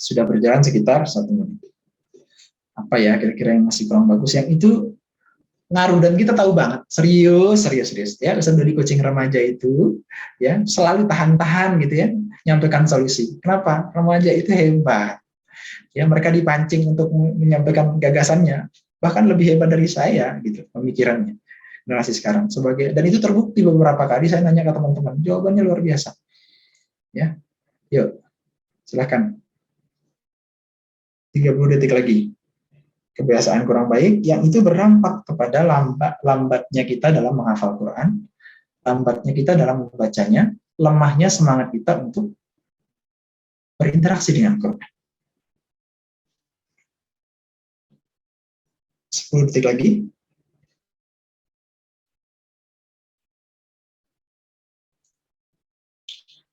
Sudah berjalan sekitar 1 menit. Apa ya kira-kira yang masih kurang bagus? Yang itu ngaruh dan kita tahu banget, serius ya. Ustadz dari coaching remaja itu ya selalu tahan-tahan gitu ya, menyampaikan solusi. Kenapa? Remaja itu hebat. Ya, mereka dipancing untuk menyampaikan gagasannya, bahkan lebih hebat dari saya gitu pemikirannya generasi sekarang. Dan itu terbukti beberapa kali saya nanya ke teman-teman, jawabannya luar biasa. Ya, yuk silakan. 30 detik lagi. Kebiasaan kurang baik yang itu berdampak kepada lambatnya kita dalam menghafal Quran, lambatnya kita dalam membacanya, lemahnya semangat kita untuk berinteraksi dengan Quran. 10 detik lagi.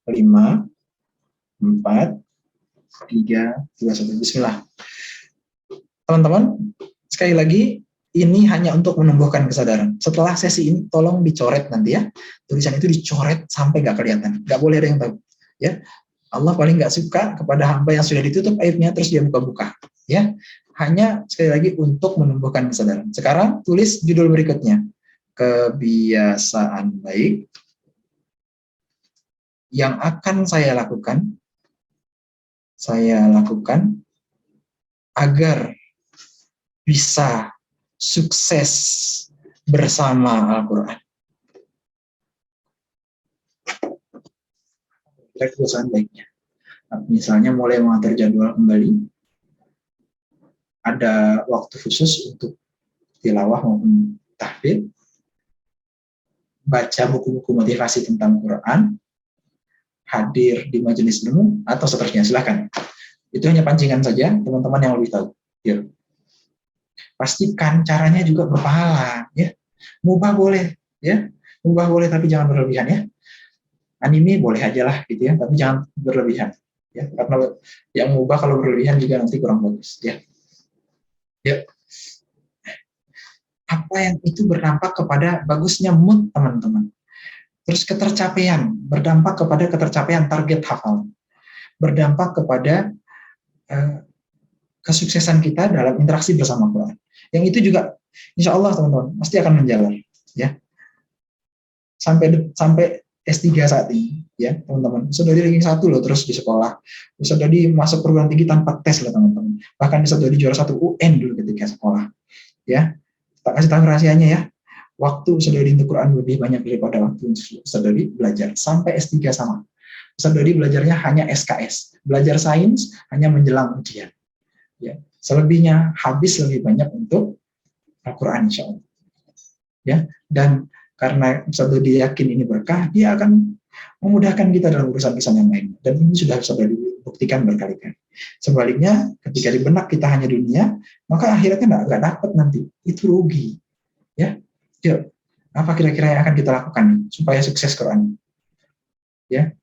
5, 4, 3, 2, 1. Bismillah. Teman-teman, sekali lagi, ini hanya untuk menumbuhkan kesadaran. Setelah sesi ini, tolong dicoret nanti ya. Tulisan itu dicoret sampai nggak kelihatan. Nggak boleh ada yang tahu. Ya, Allah paling nggak suka kepada hamba yang sudah ditutup aibnya, terus dia buka-buka. Ya, hanya sekali lagi untuk menumbuhkan kesadaran. Sekarang tulis judul berikutnya. Kebiasaan baik yang akan saya lakukan agar bisa sukses bersama Al-Quran. Kebiasaan baiknya. Misalnya mulai mengatur jadwal kembali, ada waktu khusus untuk tilawah maupun tahfidz, baca buku-buku motivasi tentang Quran, hadir di majelis ilmu, atau seterusnya. Silakan. Itu hanya pancingan saja, teman-teman yang lebih tahu. Yuk. Pastikan caranya juga berpahala, ya. Mubah boleh, ya. Mubah boleh tapi jangan berlebihan, ya. Anime boleh aja lah gitu ya, tapi jangan berlebihan, ya. Karena yang mubah kalau berlebihan juga nanti kurang bagus, ya. Ya. Apa yang itu berdampak kepada bagusnya mood teman-teman. Terus berdampak kepada ketercapaian target hafal. Berdampak kepada kesuksesan kita dalam interaksi bersama Quran. Yang itu juga insya Allah teman-teman pasti akan menjalar, ya. Sampai S3 saat ini, ya teman-teman. Bisa dari ranking 1 loh terus di sekolah. Bisa dari masuk perguruan tinggi tanpa tes loh teman-teman. Bahkan bisa dari juara 1 UN dulu ketika sekolah. Ya, tak kasih tahu rahasianya ya. Waktu Saudari untuk Quran lebih banyak daripada waktu Saudari belajar. Sampai S3 sama. Saudari belajarnya hanya SKS. Belajar sains hanya menjelang ujian. Ya, selebihnya habis lebih banyak untuk Al-Quran insya Allah. Ya, dan karena Saudari yakin ini berkah, dia akan memudahkan kita dalam urusan-urusan yang lain. Dan ini sudah Saudari buktikan berkali-kali. Sebaliknya, ketika di benak kita hanya dunia, maka akhirnya nggak dapat nanti. Itu rugi. Ya, yuk, apa kira-kira yang akan kita lakukan nih, supaya sukses Quran? Ya,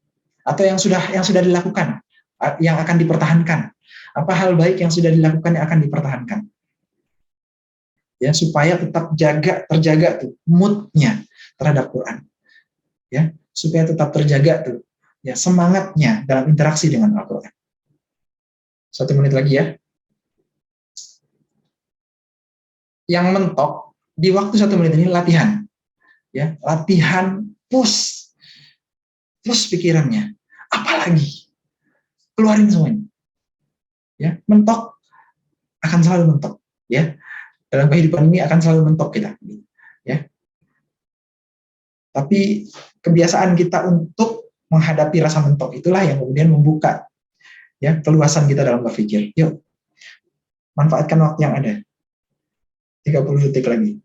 atau yang sudah dilakukan, yang akan dipertahankan. Apa hal baik yang sudah dilakukan yang akan dipertahankan? Ya, supaya tetap terjaga tuh moodnya terhadap Quran. Ya, supaya tetap terjaga tuh ya semangatnya dalam interaksi dengan Al-Quran. 1 menit lagi ya. Yang mentok di waktu 1 menit ini latihan. Ya, latihan push pikirannya. Apalagi keluarin semuanya. Ya, mentok akan selalu mentok. Ya, dalam kehidupan ini akan selalu mentok kita. Ya, tapi kebiasaan kita untuk menghadapi rasa mentok itulah yang kemudian membuka ya keluasan kita dalam berpikir. Yuk, manfaatkan waktu yang ada. 30 detik lagi.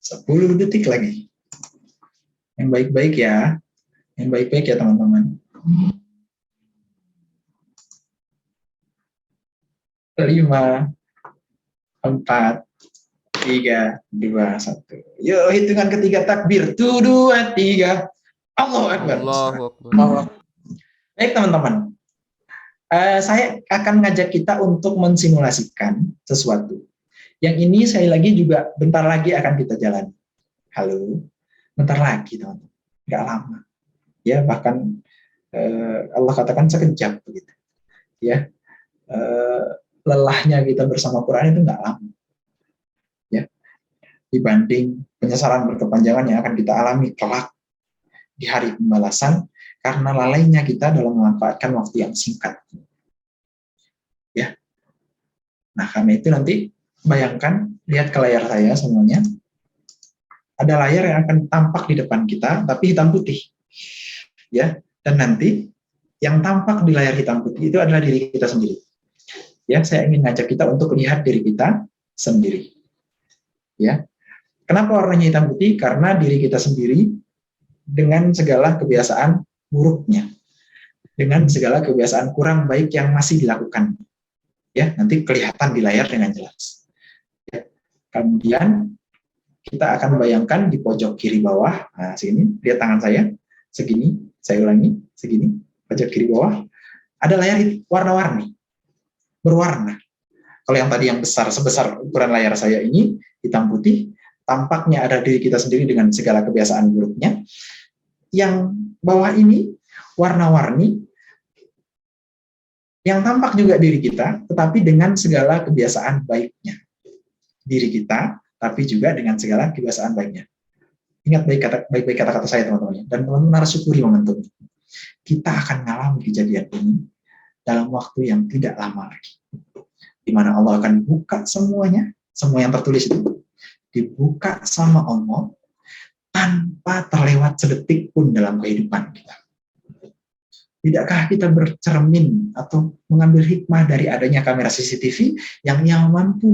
Sepuluh detik lagi. Yang baik-baik ya. Yang baik-baik ya teman-teman. 5, 4, 3, 2, 1. Yuk hitungan ketiga takbir. 1, 2, 3. Allahu Akbar. Allahu Akbar. Allah. Baik teman-teman, saya akan ngajak kita untuk mensimulasikan sesuatu. Yang ini saya lagi juga bentar lagi akan kita jalani. Halo, bentar lagi teman-teman, nggak lama. Ya bahkan Allah katakan sekejap begitu. Ya, lelahnya kita bersama Quran itu nggak lama. Ya, dibanding penyesalan berkepanjangan yang akan kita alami kelak di hari pembalasan karena lalainya kita dalam memanfaatkan waktu yang singkat. Ya, nah karena itu nanti bayangkan, lihat ke layar saya semuanya. Ada layar yang akan tampak di depan kita, tapi hitam putih. Ya, dan nanti yang tampak di layar hitam putih itu adalah diri kita sendiri. Ya, saya ingin ngajak kita untuk lihat diri kita sendiri. Ya, kenapa warnanya hitam putih? Karena diri kita sendiri dengan segala kebiasaan buruknya, dengan segala kebiasaan kurang baik yang masih dilakukan. Ya, nanti kelihatan di layar dengan jelas. Ya. Kemudian kita akan bayangkan di pojok kiri bawah, nah sini, lihat tangan saya, segini, saya ulangi, segini, pojok kiri bawah, ada layar warna-warni, berwarna. Kalau yang tadi yang besar, sebesar ukuran layar saya ini, hitam putih, tampaknya ada diri kita sendiri dengan segala kebiasaan buruknya. Yang bawah ini, warna-warni, yang tampak juga diri kita, tetapi dengan segala kebiasaan baiknya. Diri kita, tapi juga dengan segala kebiasaan baiknya. Ingat baik-baik kata-kata saya teman-teman, dan teman-teman harus syukuri momentum. Kita akan mengalami kejadian ini dalam waktu yang tidak lama lagi, di mana Allah akan buka semuanya, semua yang tertulis itu dibuka sama Allah tanpa terlewat sedetik pun dalam kehidupan kita. Tidakkah kita bercermin atau mengambil hikmah dari adanya kamera CCTV yang mampu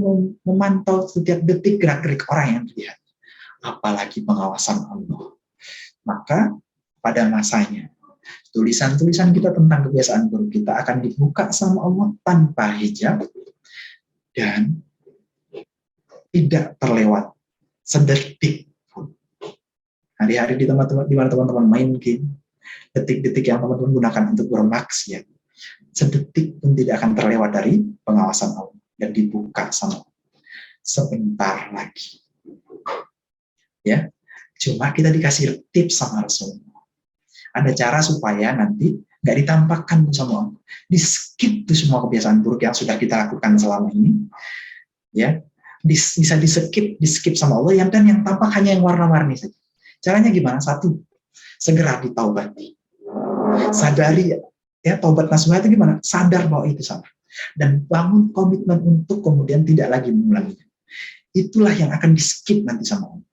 memantau setiap detik gerak-gerik orang yang dilihat, apalagi pengawasan Allah. Maka pada masanya tulisan-tulisan kita tentang kebiasaan buruk kita akan dibuka sama Allah tanpa hijab dan tidak terlewat sedetik pun. Hari-hari di mana teman-teman main game, detik-detik yang teman-teman gunakan untuk bermaksiat, sedetik pun tidak akan terlewat dari pengawasan Allah dan dibuka sama Allah sebentar lagi. Ya, cuma kita dikasih tips sama Rasulullah. Ada cara supaya nanti nggak ditampakkan sama Allah, di skip tuh semua kebiasaan buruk yang sudah kita lakukan selama ini. Ya, bisa di skip sama Allah, dan yang tampak hanya yang warna-warni saja. Caranya gimana? Satu, segera ditaubati. Sadari ya, taubat nasuha itu gimana? Sadar bahwa itu salah dan bangun komitmen untuk kemudian tidak lagi mengulanginya. Itulah yang akan di skip nanti sama Allah.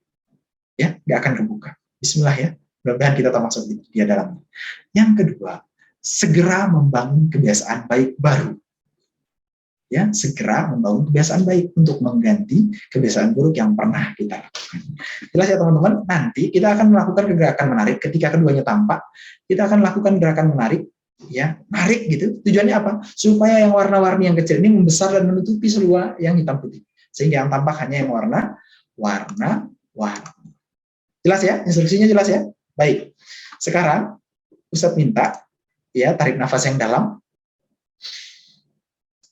Ya, nggak akan kebuka. Bismillah ya. Mudah-mudahan kita termasuk dia dalamnya. Yang kedua, segera membangun kebiasaan baik baru. Ya, segera membangun kebiasaan baik untuk mengganti kebiasaan buruk yang pernah kita lakukan. Jelas ya teman-teman, nanti kita akan melakukan gerakan menarik ketika keduanya tampak. Kita akan lakukan gerakan menarik, ya, narik gitu. Tujuannya apa? Supaya yang warna-warni yang kecil ini membesar dan menutupi seluruh yang hitam putih. Sehingga yang tampak hanya yang warna. Jelas ya? Instruksinya jelas ya? Baik. Sekarang Ustadz minta ya, tarik nafas yang dalam.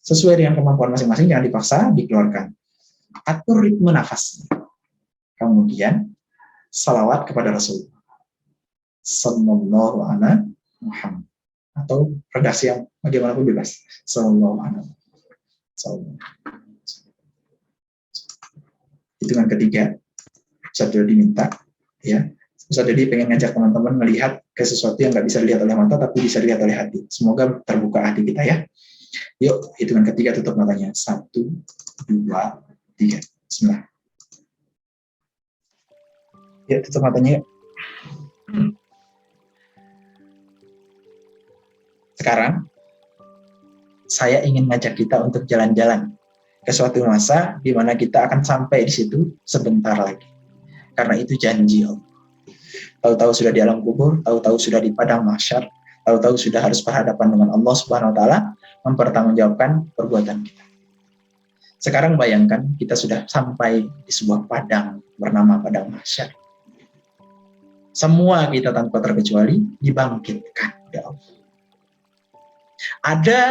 Sesuai dengan kemampuan masing-masing, jangan dipaksa, dikeluarkan. Atur ritme nafas. Kemudian, salawat kepada Rasulullah Sallallahu Alaihi Muhammad. Atau redaksi yang bagaimanapun bebas. Sallallahu Alaihi Wasallam. Hitungan ketiga, Ustaz Dodi minta, ya. Ustaz Dodi pengen ngajak teman-teman melihat ke sesuatu yang nggak bisa dilihat oleh mata, tapi bisa dilihat oleh hati. Semoga terbuka hati kita ya. Yuk, hitungan ketiga, tutup matanya. 1, 2, 3. Bismillah. Ya, tutup matanya. Sekarang, saya ingin ngajak kita untuk jalan-jalan ke suatu masa di mana kita akan sampai di situ sebentar lagi. Karena itu janji Allah. Tahu-tahu sudah di alam kubur, tahu-tahu sudah di padang mahsyar, tahu-tahu sudah harus berhadapan dengan Allah Subhanahu wa taala, mempertanggungjawabkan perbuatan kita. Sekarang bayangkan kita sudah sampai di sebuah padang bernama padang mahsyar. Semua kita tanpa terkecuali dibangkitkan oleh Allah. Ada,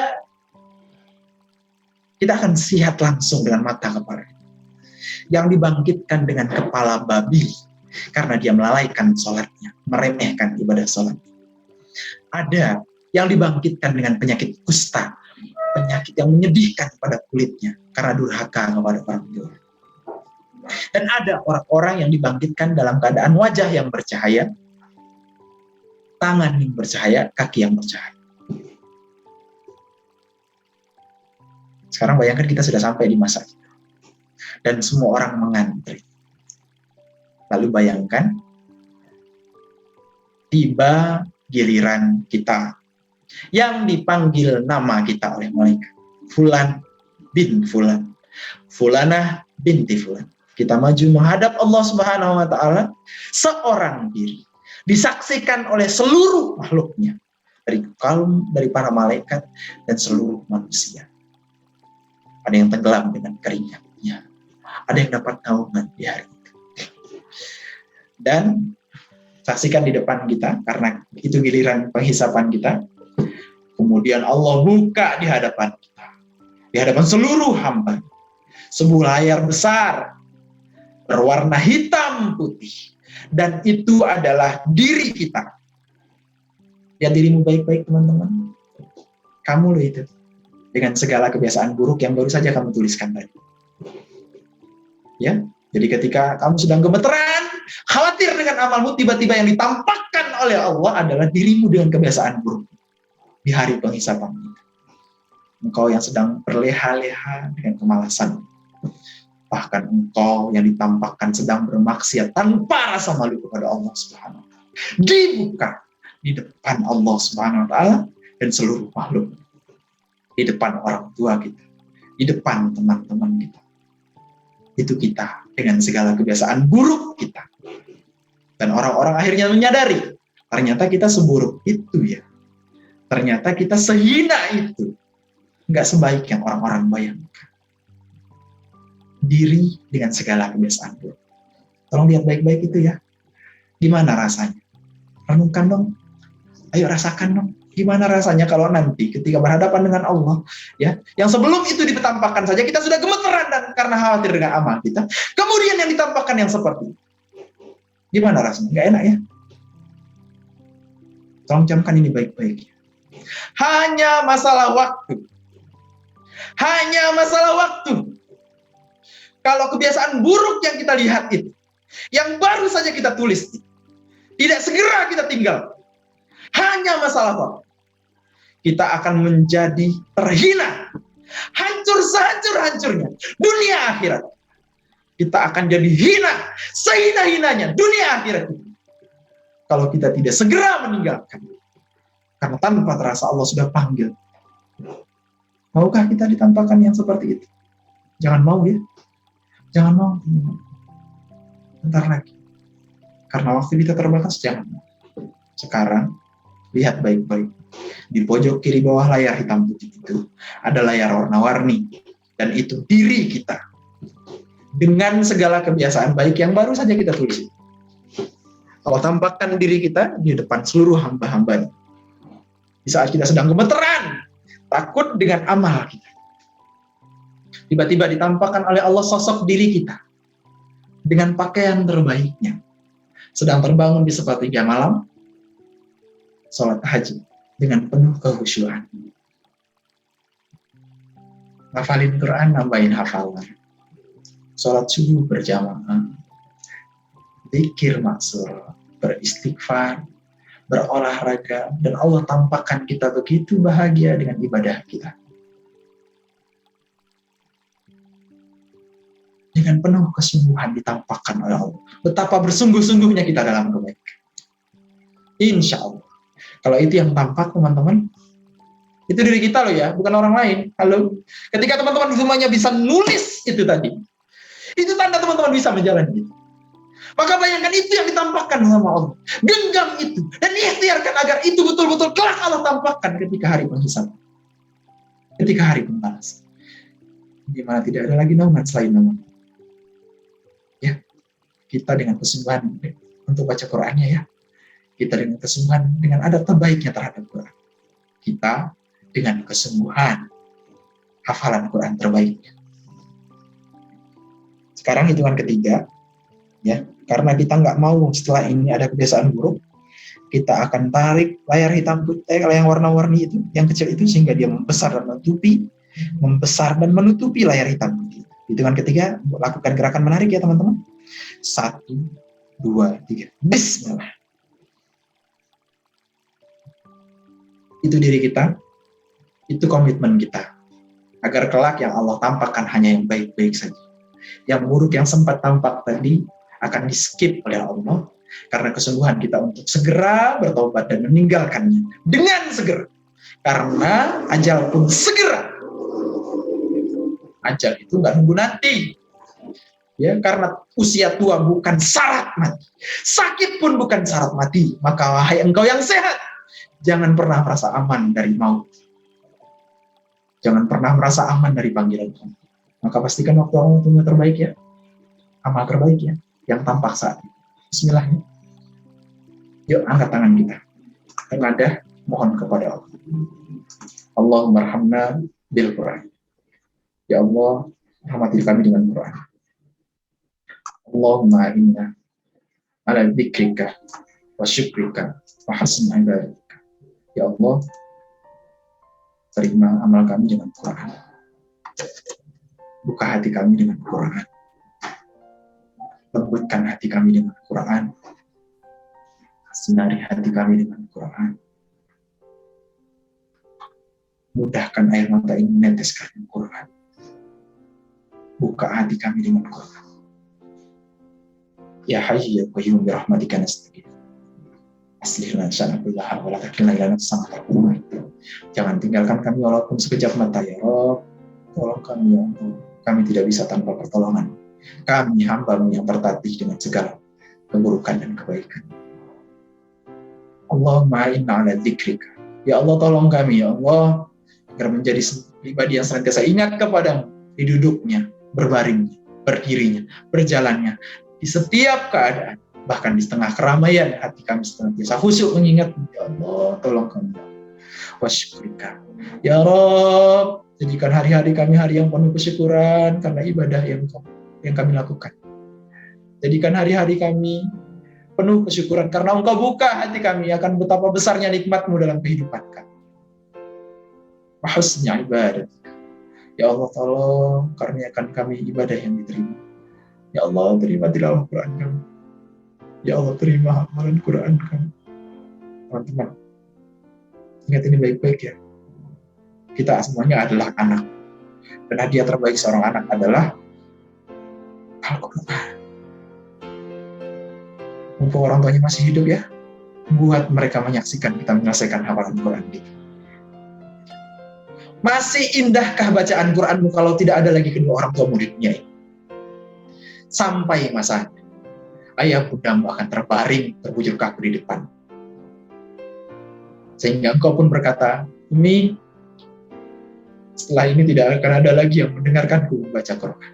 kita akan lihat langsung dengan mata kepala. Yang dibangkitkan dengan kepala babi karena dia melalaikan sholatnya, meremehkan ibadah sholat. Ada yang dibangkitkan dengan penyakit kusta, penyakit yang menyedihkan pada kulitnya karena durhaka kepada orang tua. Dan ada orang-orang yang dibangkitkan dalam keadaan wajah yang bercahaya, tangan yang bercahaya, kaki yang bercahaya. Sekarang bayangkan kita sudah sampai di masa itu. Dan semua orang mengantri. Lalu bayangkan, tiba giliran kita yang dipanggil nama kita oleh malaikat. Fulan bin Fulan. Fulanah binti Fulan. Kita maju menghadap Allah Subhanahu wa Ta'ala, seorang diri disaksikan oleh seluruh makhluknya, dari kaum, dari para malaikat dan seluruh manusia. Ada yang tenggelam dengan keringatnya, ada yang dapat naungan di hari itu. Dan saksikan di depan kita, karena itu giliran penghisapan kita. Kemudian Allah buka di hadapan kita, di hadapan seluruh hamba, sebuah layar besar berwarna hitam putih, dan itu adalah diri kita. Lihat dirimu baik-baik, teman-teman. Kamu loh itu, dengan segala kebiasaan buruk yang baru saja kamu tuliskan tadi. Ya, jadi ketika kamu sedang gemeteran, khawatir dengan amalmu, tiba-tiba yang ditampakkan oleh Allah adalah dirimu dengan kebiasaan buruk di hari penghisapan. Engkau yang sedang berleha-leha dengan kemalasan, bahkan engkau yang ditampakkan sedang bermaksiat tanpa rasa malu kepada Allah Subhanahu wa Ta'ala, dibuka di depan Allah Subhanahu wa Ta'ala dan seluruh makhluk, di depan orang tua kita, di depan teman-teman kita. Itu kita dengan segala kebiasaan buruk kita. Dan orang-orang akhirnya menyadari, ternyata kita seburuk itu ya. Ternyata kita sehina itu. Nggak sebaik yang orang-orang bayangkan. Diri dengan segala kebiasaan buruk. Tolong lihat baik-baik itu ya. Gimana rasanya? Renungkan dong. Ayo rasakan dong. Gimana rasanya kalau nanti ketika berhadapan dengan Allah, ya, yang sebelum itu ditampakkan saja kita sudah gemeteran dan karena khawatir dengan amal kita, kemudian yang ditampakkan yang seperti itu. Gimana rasanya? Nggak enak ya? Tolong camkan ini baik-baik. Hanya masalah waktu. Hanya masalah waktu. Kalau kebiasaan buruk yang kita lihat itu, yang baru saja kita tulis, tidak segera kita tinggal. Hanya masalah waktu. Kita akan menjadi terhina, hancur sehancur-hancurnya dunia akhirat. Kita akan jadi hina, sehina-hinanya dunia akhirat. Kalau kita tidak segera meninggalkan. Karena tanpa terasa Allah sudah panggil. Maukah kita ditampakkan yang seperti itu? Jangan mau ya. Jangan mau. Bentar lagi. Karena waktu kita terbatas, jangan. Sekarang, lihat baik-baik. Di pojok kiri bawah layar hitam putih itu, ada layar warna-warni. Dan itu diri kita. Dengan segala kebiasaan baik yang baru saja kita tulis. Allah tampakkan diri kita di depan seluruh hamba-hambanya. Di saat kita sedang gemeteran, takut dengan amal kita. Tiba-tiba ditampakkan oleh Allah sosok diri kita dengan pakaian terbaiknya. Sedang terbangun di sepertiga malam, sholat tahajud dengan penuh kekhusyuan. Hafalin Quran, nambahin hafalan. Sholat subuh berjamaah. Zikir maksur, beristighfar, berolahraga, dan Allah tampakkan kita begitu bahagia dengan ibadah kita. Dengan penuh kesungguhan ditampakkan oleh Allah. Betapa bersungguh-sungguhnya kita dalam kebaikan. Insya Allah. Kalau itu yang tampak, teman-teman, itu diri kita loh ya, bukan orang lain. Halo. Ketika teman-teman semuanya bisa nulis itu tadi, itu tanda teman-teman bisa menjalani itu. Maka bayangkan itu yang ditampakkan sama Allah. Genggam itu. Dan ikhtiarkan agar itu betul-betul kelak Allah tampakkan ketika hari penghisapan. Ketika hari pembalasan. Di mana tidak ada lagi naungan selain nama. Ya. Kita dengan kesungguhan untuk baca Qur'annya ya. Kita dengan kesungguhan, dengan adab terbaiknya terhadap Quran. Kita dengan kesungguhan hafalan Quran terbaiknya. Sekarang hitungan ketiga, ya, karena kita nggak mau setelah ini ada kebiasaan buruk, kita akan tarik layar hitam putih, yang warna-warni itu, yang kecil itu, sehingga dia membesar dan menutupi layar hitam putih. Hitungan ketiga, lakukan gerakan menarik ya teman-teman. 1, 2, 3. Bismillah. Itu diri kita, itu komitmen kita. Agar kelak yang Allah tampakkan hanya yang baik-baik saja. Yang buruk yang sempat tampak tadi akan di-skip oleh Allah karena kesungguhan kita untuk segera bertobat dan meninggalkannya dengan segera. Karena ajal pun segera. Ajal itu nggak nunggu nanti. Ya, karena usia tua bukan syarat mati. Sakit pun bukan syarat mati. Maka wahai engkau yang sehat, jangan pernah merasa aman dari maut. Jangan pernah merasa aman dari panggilan Tuhan. Maka pastikan waktu terbaik ya. Amal terbaik ya. Yang tampak saat ini. Bismillah. Yuk angkat tangan kita. Tengadah mohon kepada Allah. Allahumma arhamna bil Quran. Ya Allah, rahmati kami dengan Quran. Allahumma inna ala dzikrika wa syukrika wa husni ibadatika. Ya Allah, terima amal kami dengan Quran. Buka hati kami dengan Quran. Lembutkan hati kami dengan Quran. Sinari hati kami dengan Quran. Mudahkan air mata ini meneteskan Quran. Buka hati kami dengan Quran. Ya Hayy ya Qayyum bi rahmatika nastaghith. Aslih lana sya'nana kullaha wa la takilna ila nafsina tarfatah. Jangan tinggalkan kami walaupun sekejap mata ya Rabb. Tolong kami ya Allah. Kami tidak bisa tanpa pertolongan. Kami hamba-Mu yang tertatih dengan segala keburukan dan kebaikan. Allahumma inna ala dzikrika. Ya Allah, tolong kami ya Allah agar menjadi pribadi yang senantiasa ingat kepadamu di duduknya, berbaringnya, berdirinya, berjalannya, di setiap keadaan, bahkan di setengah keramaian hati kami senantiasa khusyuk mengingat ya Allah, tolong kami wa syukrika. Ya Rabb, jadikan hari-hari kami hari yang penuh kesyukuran karena ibadah yang kami lakukan. Jadikan hari-hari kami penuh kesyukuran karena Engkau buka hati kami akan betapa besarnya nikmat-Mu dalam kehidupan kami. Husni ibadah. Ya Allah, tolong karuniakan kami ibadah yang diterima. Ya Allah, terima tilawah Quran kami. Ya Allah, terima amalan Quran kami. Teman-teman, ingat ini baik-baik ya. Kita semuanya adalah anak. Dan hadiah terbaik seorang anak adalah Al-Quran. Mumpung orang tuanya masih hidup ya, buat mereka menyaksikan kita menyelesaikan hafalan Quran kita. Masih indahkah bacaan Quranmu kalau tidak ada lagi kedua orang tua muridnya ini? Sampai masa ayah bundamu akan terbaring terbujur kaku di depan. Sehingga engkau pun berkata, Umi, setelah ini tidak akan ada lagi yang mendengarkanku membaca Quran.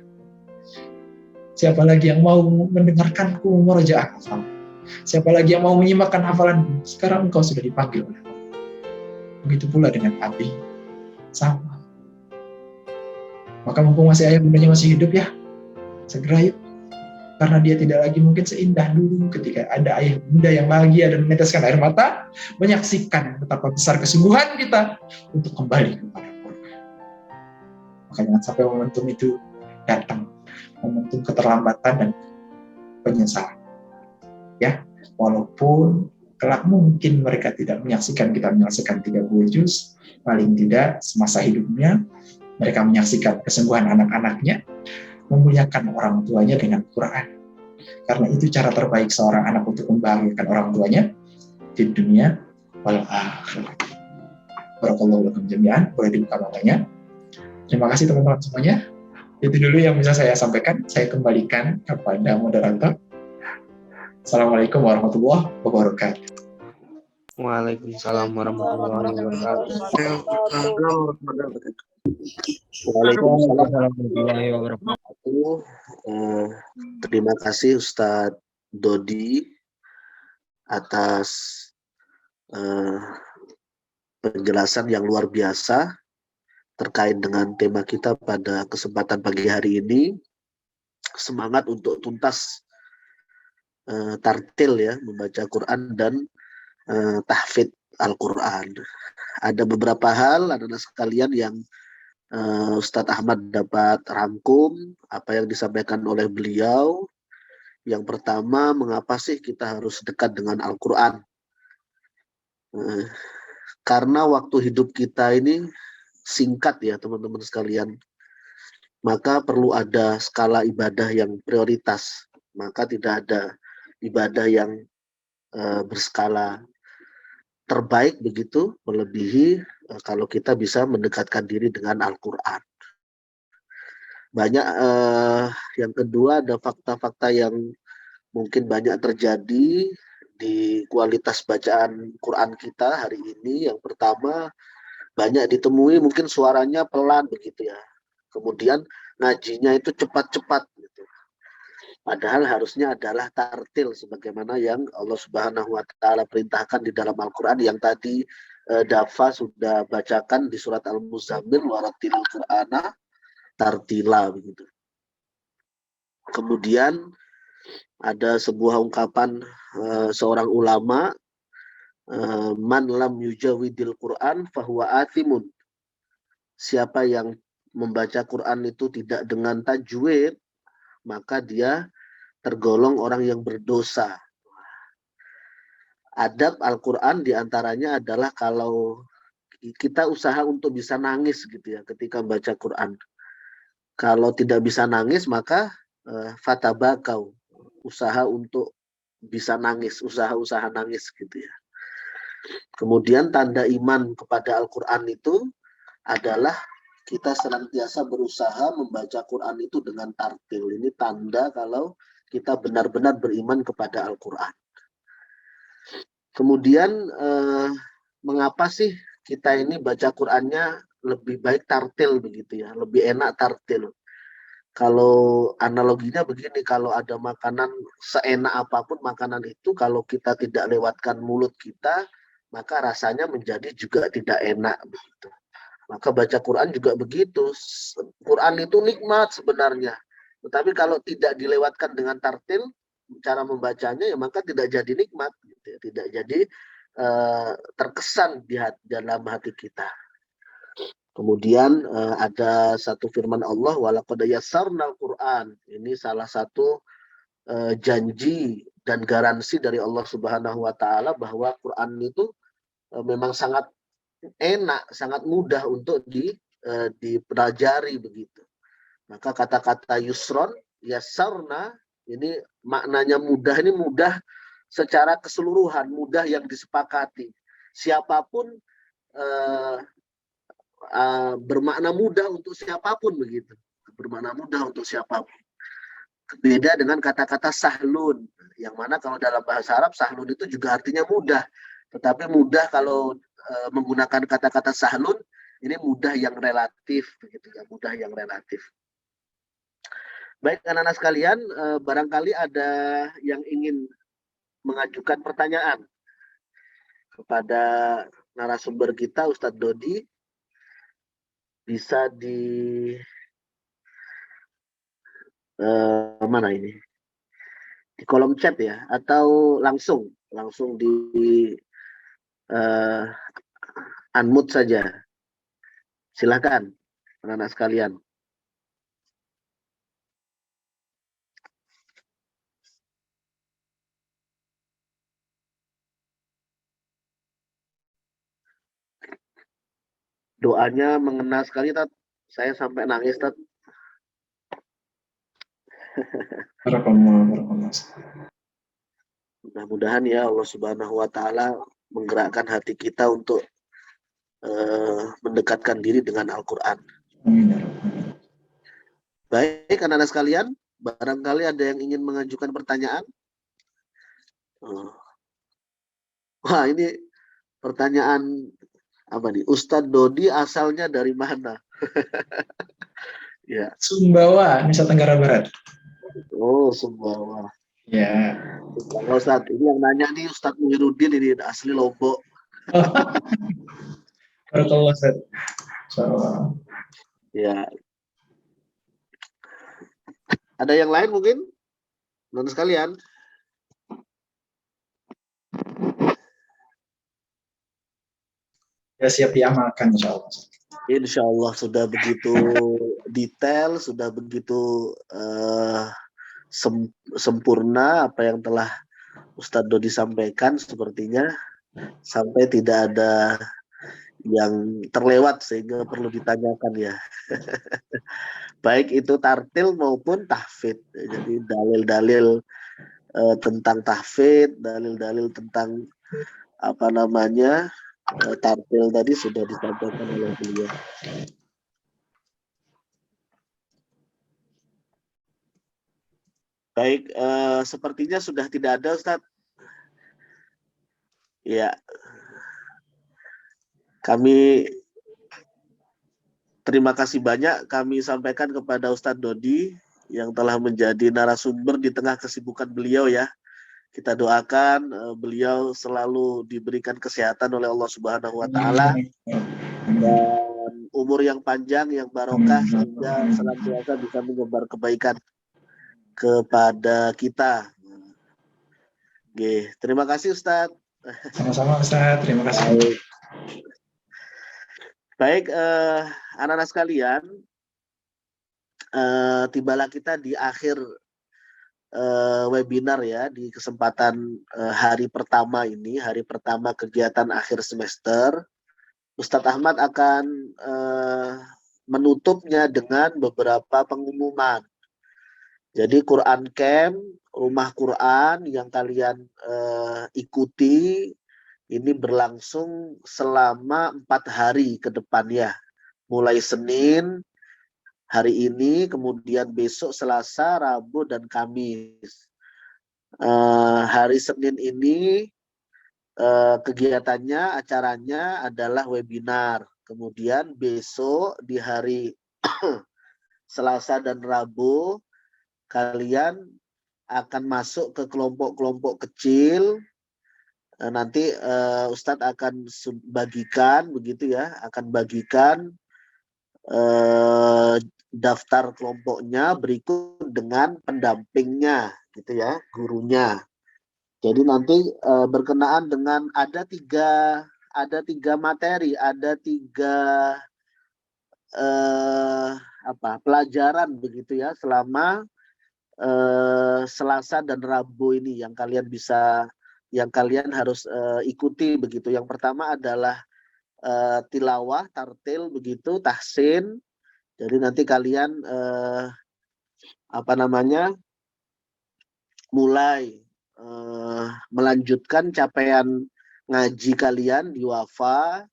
Siapa lagi yang mau mendengarkanku murajaah hafalan? Siapa lagi yang mau menyimakkan hafalanku? Sekarang engkau sudah dipanggil oleh Allah. Begitu pula dengan Abi. Sama. Maka mumpung masih ayah bundanya masih hidup ya, segera yuk. Karena dia tidak lagi mungkin seindah dulu ketika ada ayah bunda yang bahagia dan meneteskan air mata, menyaksikan betapa besar kesungguhan kita untuk kembali kepada Quran. Maka jangan sampai momentum itu datang, momentum keterlambatan dan penyesalan. Ya, walaupun kelak mungkin mereka tidak menyaksikan kita menyelesaikan 30 juz, paling tidak semasa hidupnya mereka menyaksikan kesungguhan anak-anaknya memuliakan orang tuanya dengan Quran. Karena itu cara terbaik seorang anak untuk membahagiakan orang tuanya di dunia wal akhirat. Barakallahu lakum jami'an. Boleh dibuka matanya. Terima kasih teman-teman semuanya. Itu dulu yang bisa saya sampaikan. Saya kembalikan kepada moderator. Assalamualaikum warahmatullahi wabarakatuh. Waalaikumsalam warahmatullahi wabarakatuh. Waalaikumsalam warahmatullahi wabarakatuh. Terima kasih Ustadz Dodi atas penjelasan yang luar biasa terkait dengan tema kita pada kesempatan pagi hari ini. Semangat untuk tuntas tartil ya, membaca Quran dan tahfidz Al-Quran. Ada beberapa hal, anak-anak sekalian, yang Ustadz Ahmad dapat rangkum apa yang disampaikan oleh beliau. Yang pertama, mengapa sih kita harus dekat dengan Al-Quran? Karena waktu hidup kita ini singkat ya teman-teman sekalian. Maka perlu ada skala ibadah yang prioritas. Maka tidak ada ibadah yang berskala terbaik begitu, melebihi kalau kita bisa mendekatkan diri dengan Al-Quran. Banyak yang kedua, ada fakta-fakta yang mungkin banyak terjadi di kualitas bacaan Quran kita hari ini. Yang pertama, banyak ditemui mungkin suaranya pelan begitu ya. Kemudian ngajinya itu cepat-cepat gitu. Padahal harusnya adalah tartil sebagaimana yang Allah Subhanahu wa taala perintahkan di dalam Al-Qur'an yang tadi Dafa sudah bacakan di surat Al-Muzammil, warattilil Qur'ana tartila begitu. Kemudian ada sebuah ungkapan seorang ulama, man lam yujawidil Qur'an fahuwa athimun. Siapa yang membaca Quran itu tidak dengan tajwid, maka dia tergolong orang yang berdosa. Adab Al-Quran diantaranya adalah kalau kita usaha untuk bisa nangis gitu ya ketika membaca Quran. Kalau tidak bisa nangis maka fatabakau, usaha untuk bisa nangis, usaha-usaha nangis gitu ya. Kemudian tanda iman kepada Al-Quran itu adalah kita senantiasa berusaha membaca Quran itu dengan tartil. Ini tanda kalau kita benar-benar beriman kepada Al-Quran. Kemudian mengapa sih kita ini baca Qurannya lebih baik tartil begitu ya, lebih enak tartil. Kalau analoginya begini, kalau ada makanan seenak apapun makanan itu, kalau kita tidak lewatkan mulut kita, maka rasanya menjadi juga tidak enak begitu. Maka baca Quran juga begitu. Quran itu nikmat sebenarnya. Tetapi kalau tidak dilewatkan dengan tartil, cara membacanya ya maka tidak jadi nikmat. Gitu ya. Tidak jadi terkesan di dalam hati kita. Kemudian ada satu firman Allah, walaqad yassarnal Quran. Ini salah satu janji dan garansi dari Allah Subhanahu wa taala bahwa Quran itu memang sangat enak, sangat mudah untuk dipelajari begitu. Maka kata-kata yusron, yassarna, ini maknanya mudah, ini mudah secara keseluruhan, mudah yang disepakati. Siapapun bermakna mudah untuk siapapun begitu. Bermakna mudah untuk siapapun. Beda dengan kata-kata sahlun, yang mana kalau dalam bahasa Arab sahlun itu juga artinya mudah. Tetapi mudah kalau menggunakan kata-kata sahlun, ini mudah yang relatif begitu ya, mudah yang relatif. Baik anak-anak sekalian, barangkali ada yang ingin mengajukan pertanyaan kepada narasumber kita Ustadz Dodi, bisa di mana ini, di kolom chat ya, atau langsung di unmute saja. Silakan anak-anak sekalian. Doanya mengena sekali, Tat. Saya sampai nangis, Tat. Mudah-mudahan ya Allah Subhanahu wa taala menggerakkan hati kita untuk mendekatkan diri dengan Al-Quran. Baik anak-anak sekalian, barangkali ada yang ingin mengajukan pertanyaan. Wah, ini pertanyaan apa nih? Ustadz Dodi asalnya dari mana? Ya. Sumbawa, Nusa Tenggara Barat. Oh, Sumbawa. Ya. Bang Ustadz, ini yang nanya nih Ustadz Muhyiddin ini asli Lombok. Barakallah, Ustaz. Insyaallah. Ya, ada yang lain mungkin? Non sekalian. Ya, siap diamalkan insyaallah. Insya Allah sudah begitu detail, sudah begitu sempurna apa yang telah Ustadz Dodi sampaikan sepertinya, sampai tidak ada yang terlewat sehingga perlu ditanyakan ya. Baik itu tartil maupun tahfidz. Jadi dalil-dalil tentang tahfidz, dalil-dalil tentang apa namanya tartil tadi sudah disampaikan oleh beliau. Baik, sepertinya sudah tidak ada Ustadz. Ya, kami terima kasih banyak kami sampaikan kepada Ustadz Dodi yang telah menjadi narasumber di tengah kesibukan beliau ya. Kita doakan beliau selalu diberikan kesehatan oleh Allah Subhanahu wa taala dan umur yang panjang yang barokah sehingga senantiasa bisa menyebar kebaikan kepada kita. Oke, terima kasih Ustadz. Sama-sama Ustaz, terima kasih. Baik, anak-anak sekalian, tibalah kita di akhir webinar ya, di kesempatan hari pertama ini, hari pertama kegiatan akhir semester. Ustadz Ahmad akan menutupnya dengan beberapa pengumuman. Jadi Quran Camp, rumah Quran yang kalian ikuti, ini berlangsung selama 4 hari ke depannya. Mulai Senin, hari ini, kemudian besok Selasa, Rabu, dan Kamis. Hari Senin ini kegiatannya, acaranya adalah webinar. Kemudian besok di hari Selasa dan Rabu, kalian akan masuk ke kelompok-kelompok kecil. Nanti Ustadz akan bagikan, begitu ya, akan bagikan daftar kelompoknya berikut dengan pendampingnya, gitu ya, gurunya. Jadi nanti berkenaan dengan ada tiga materi, ada tiga pelajaran begitu ya selama Selasa dan Rabu ini yang kalian harus ikuti begitu. Yang pertama adalah tilawah, tartil begitu, tahsin. Jadi nanti kalian mulai melanjutkan capaian ngaji kalian di Wafa.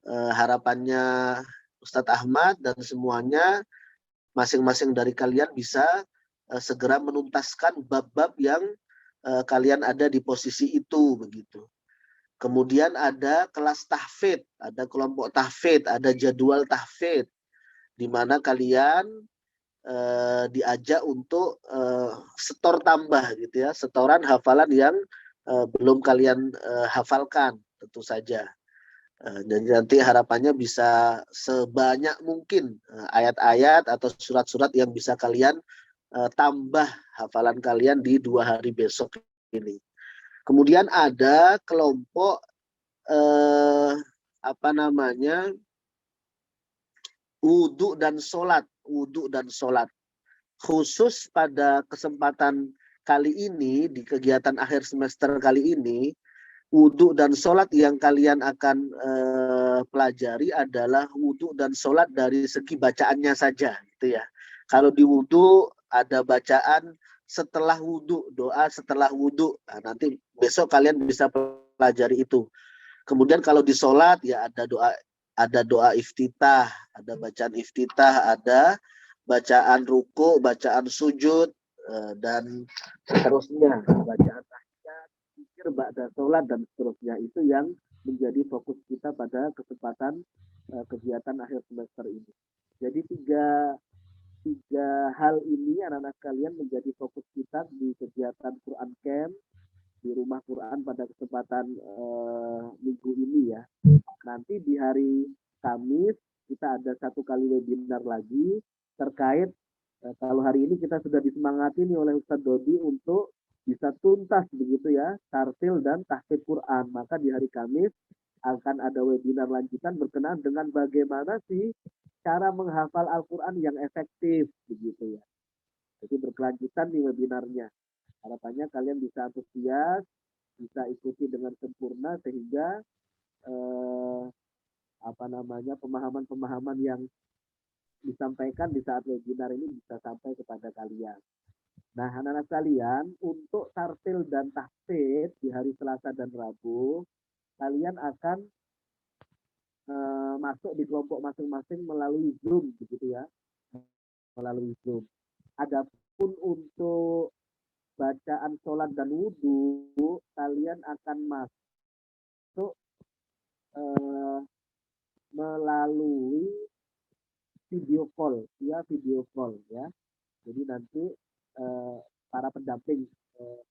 Harapannya Ustadz Ahmad dan semuanya masing-masing dari kalian bisa segera menuntaskan bab-bab yang kalian ada di posisi itu begitu. Kemudian ada kelas tahfidz, ada kelompok tahfidz, ada jadwal tahfidz di mana kalian diajak untuk setor tambah gitu ya, setoran hafalan yang belum kalian hafalkan tentu saja. Jadi nanti harapannya bisa sebanyak mungkin ayat-ayat atau surat-surat yang bisa kalian tambah hafalan kalian di 2 hari besok ini. Kemudian ada kelompok wudhu dan sholat. Khusus pada kesempatan kali ini di kegiatan akhir semester kali ini, wudhu dan sholat yang kalian akan pelajari adalah wudhu dan sholat dari segi bacaannya saja, gitu ya. Kalau di wudhu ada bacaan setelah wudhu, doa setelah wudhu. Nah, nanti besok kalian bisa pelajari itu. Kemudian kalau di sholat ya ada doa iftitah, ada bacaan iftitah, ada bacaan ruku, bacaan sujud, dan seterusnya, bacaan zikir ba'da sholat dan seterusnya. Itu yang menjadi fokus kita pada kesempatan kegiatan akhir semester ini. Jadi tiga hal ini anak-anak kalian menjadi fokus kita di kegiatan Quran Camp di rumah Quran pada kesempatan minggu ini ya. Nanti di hari Kamis kita ada satu kali webinar lagi terkait kalau hari ini kita sudah disemangati nih oleh Ustadz Dodi untuk bisa tuntas begitu ya tartil dan tahfidz Quran. Maka di hari Kamis akan ada webinar lanjutan berkenaan dengan bagaimana sih cara menghafal Al-Quran yang efektif begitu ya. Jadi berkelanjutan di webinarnya. Harapannya kalian bisa antusias, bisa ikuti dengan sempurna sehingga pemahaman-pemahaman yang disampaikan di saat webinar ini bisa sampai kepada kalian. Nah, anak-anak kalian untuk tartil dan tahfidz di hari Selasa dan Rabu, kalian akan masuk di kelompok masing-masing melalui Zoom begitu ya, melalui Zoom. Adapun untuk bacaan sholat dan wudhu, kalian akan masuk melalui video call ya. Jadi nanti para pendamping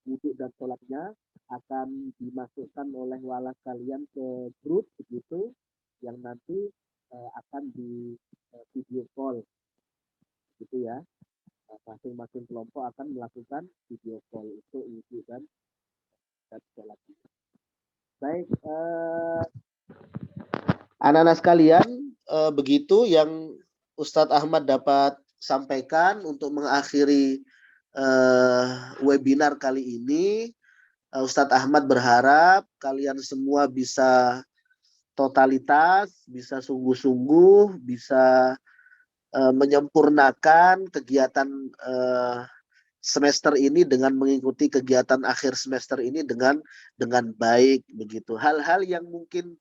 wudhu dan sholatnya akan dimasukkan oleh wala kalian ke grup begitu yang nanti akan di video call gitu ya. Masing-masing kelompok akan melakukan video call itu wudhu dan sholat. Baik, anak-anak sekalian, begitu yang Ustadz Ahmad dapat sampaikan untuk mengakhiri webinar kali ini. Ustadz Ahmad berharap kalian semua bisa totalitas, bisa sungguh-sungguh, bisa menyempurnakan kegiatan semester ini dengan mengikuti kegiatan akhir semester ini dengan baik begitu. Hal-hal yang mungkin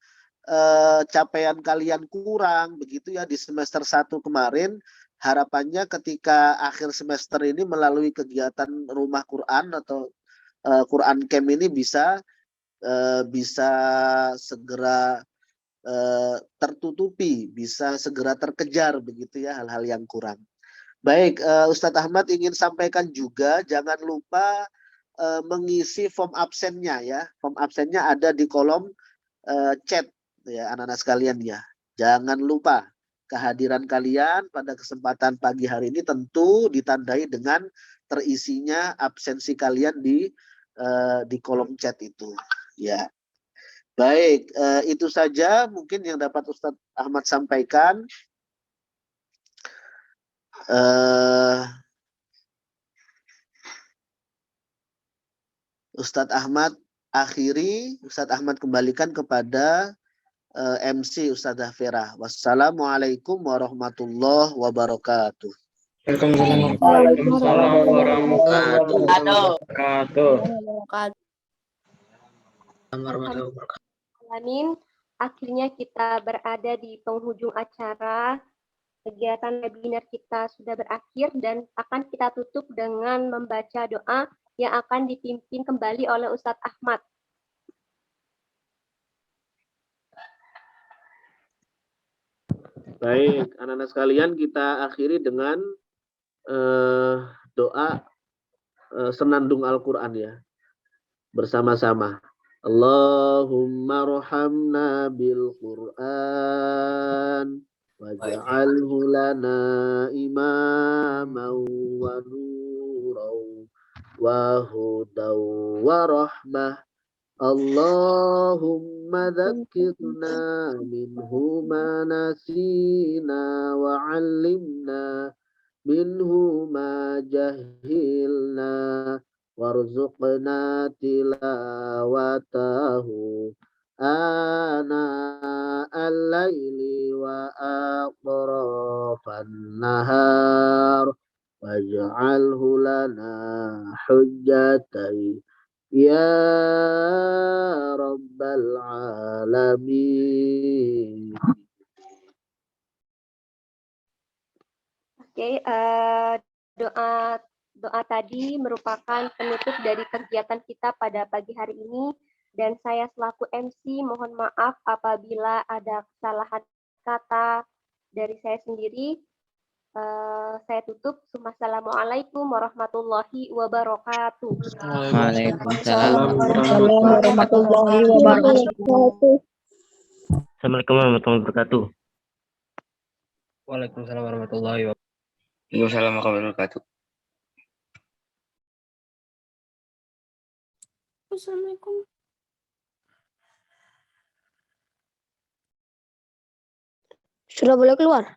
capaian kalian kurang begitu ya di semester 1 kemarin, harapannya ketika akhir semester ini melalui kegiatan rumah Quran atau Quran Camp ini bisa segera tertutupi, bisa segera terkejar begitu ya hal-hal yang kurang. Baik, Ustadz Ahmad ingin sampaikan juga jangan lupa mengisi form absennya ya. Form absennya ada di kolom chat ya anak-anak sekalian ya. Jangan lupa kehadiran kalian pada kesempatan pagi hari ini tentu ditandai dengan terisinya absensi kalian di kolom chat itu ya. Baik, itu saja mungkin yang dapat Ustadz Ahmad sampaikan. Ustadz Ahmad akhiri, Ustadz Ahmad kembalikan kepada MC Ustadzah Vera. Wassalamualaikum warahmatullahi wabarakatuh. Waalaikumsalam warahmatullahi wabarakatuh. Amin. Akhirnya kita berada di penghujung acara. Kegiatan webinar kita sudah berakhir dan akan kita tutup dengan membaca doa yang akan dipimpin kembali oleh Ustadz Ahmad. Baik, anak-anak sekalian kita akhiri dengan doa senandung Al-Quran ya. Bersama-sama. Allahumma rahamna bil Quran waj'alhu lana imaman wa nuran wa hudan wa rahmah. Allahumma dhakkirna minhu ma nasina wa 'allimna minhu ma jahilna warzuqna tilawatahu ana al-laili wa atrafan nahar waj'alhu lana hujjatai ya rabbal alamin. Oke, doa tadi merupakan penutup dari kegiatan kita pada pagi hari ini dan saya selaku MC mohon maaf apabila ada kesalahan kata dari saya sendiri. Saya tutup. Assalamualaikum warahmatullahi wabarakatuh. Waalaikumsalam warahmatullahi wabarakatuh. Assalamualaikum warahmatullahi wabarakatuh. Waalaikumsalam warahmatullahi wabarakatuh. Waalaikumsalam warahmatullahi wabarakatuh. Assalamualaikum. Sudah boleh keluar?